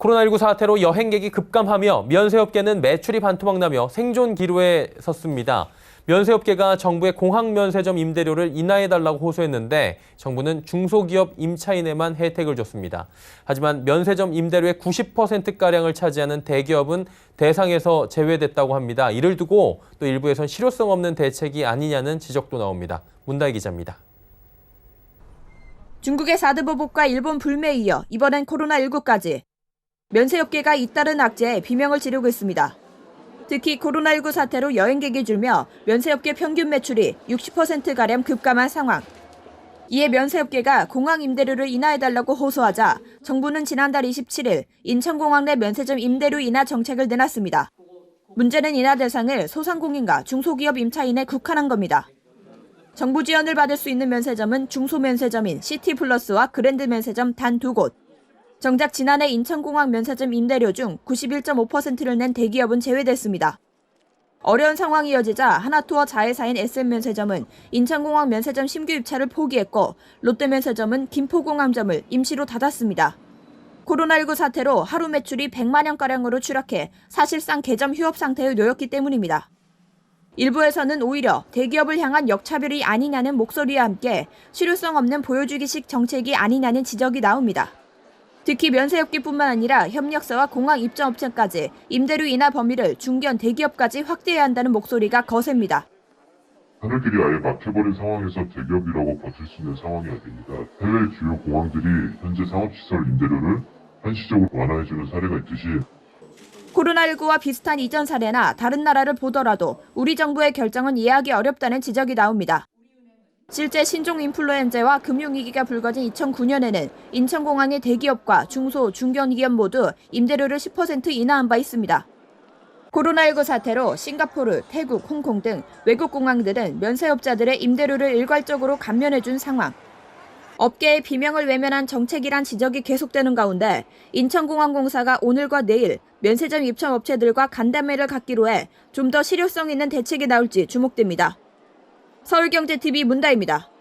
코로나19 사태로 여행객이 급감하며 면세업계는 매출이 반토막나며 생존 기로에 섰습니다. 면세업계가 정부의 공항면세점 임대료를 인하해달라고 호소했는데 정부는 중소기업 임차인에만 혜택을 줬습니다. 하지만 면세점 임대료의 90%가량을 차지하는 대기업은 대상에서 제외됐다고 합니다. 이를 두고 또 일부에선 실효성 없는 대책이 아니냐는 지적도 나옵니다. 문다희 기자입니다. 중국의 4드 보복과 일본 불매에 이어 이번엔 코로나19까지. 면세업계가 잇따른 악재에 비명을 지르고 있습니다. 특히 코로나19 사태로 여행객이 줄며 면세업계 평균 매출이 60%가량 급감한 상황. 이에 면세업계가 공항 임대료를 인하해달라고 호소하자 정부는 지난달 27일 인천공항 내 면세점 임대료 인하 정책을 내놨습니다. 문제는 인하 대상을 소상공인과 중소기업 임차인에 국한한 겁니다. 정부 지원을 받을 수 있는 면세점은 중소면세점인 시티플러스와 그랜드 면세점 단 2곳. 정작 지난해 인천공항 면세점 임대료 중 91.5%를 낸 대기업은 제외됐습니다. 어려운 상황이 이어지자 하나투어 자회사인 SM면세점은 인천공항 면세점 신규 입찰을 포기했고 롯데면세점은 김포공항점을 임시로 닫았습니다. 코로나19 사태로 하루 매출이 100만 원가량으로 추락해 사실상 개점 휴업 상태에 놓였기 때문입니다. 일부에서는 오히려 대기업을 향한 역차별이 아니냐는 목소리와 함께 실효성 없는 보여주기식 정책이 아니냐는 지적이 나옵니다. 특히 면세업계뿐만 아니라 협력사와 공항 입점업체까지 임대료 인하 범위를 중견 대기업까지 확대해야 한다는 목소리가 거셉니다. 하늘길이 아예 막혀버린 상황에서 대기업이라고 버틸 수 있는 상황이 아닙니다. 해외 주요 공항들이 현재 상업시설 임대료를 한시적으로 완화해주는 사례가 있듯이 코로나19와 비슷한 이전 사례나 다른 나라를 보더라도 우리 정부의 결정은 이해하기 어렵다는 지적이 나옵니다. 실제 신종 인플루엔자와 금융위기가 불거진 2009년에는 인천공항의 대기업과 중소, 중견기업 모두 임대료를 10% 인하한 바 있습니다. 코로나19 사태로 싱가포르, 태국, 홍콩 등 외국 공항들은 면세업자들의 임대료를 일괄적으로 감면해준 상황. 업계의 비명을 외면한 정책이란 지적이 계속되는 가운데 인천공항공사가 오늘과 내일 면세점 입점업체들과 간담회를 갖기로 해 좀 더 실효성 있는 대책이 나올지 주목됩니다. 서울경제TV 문다희입니다.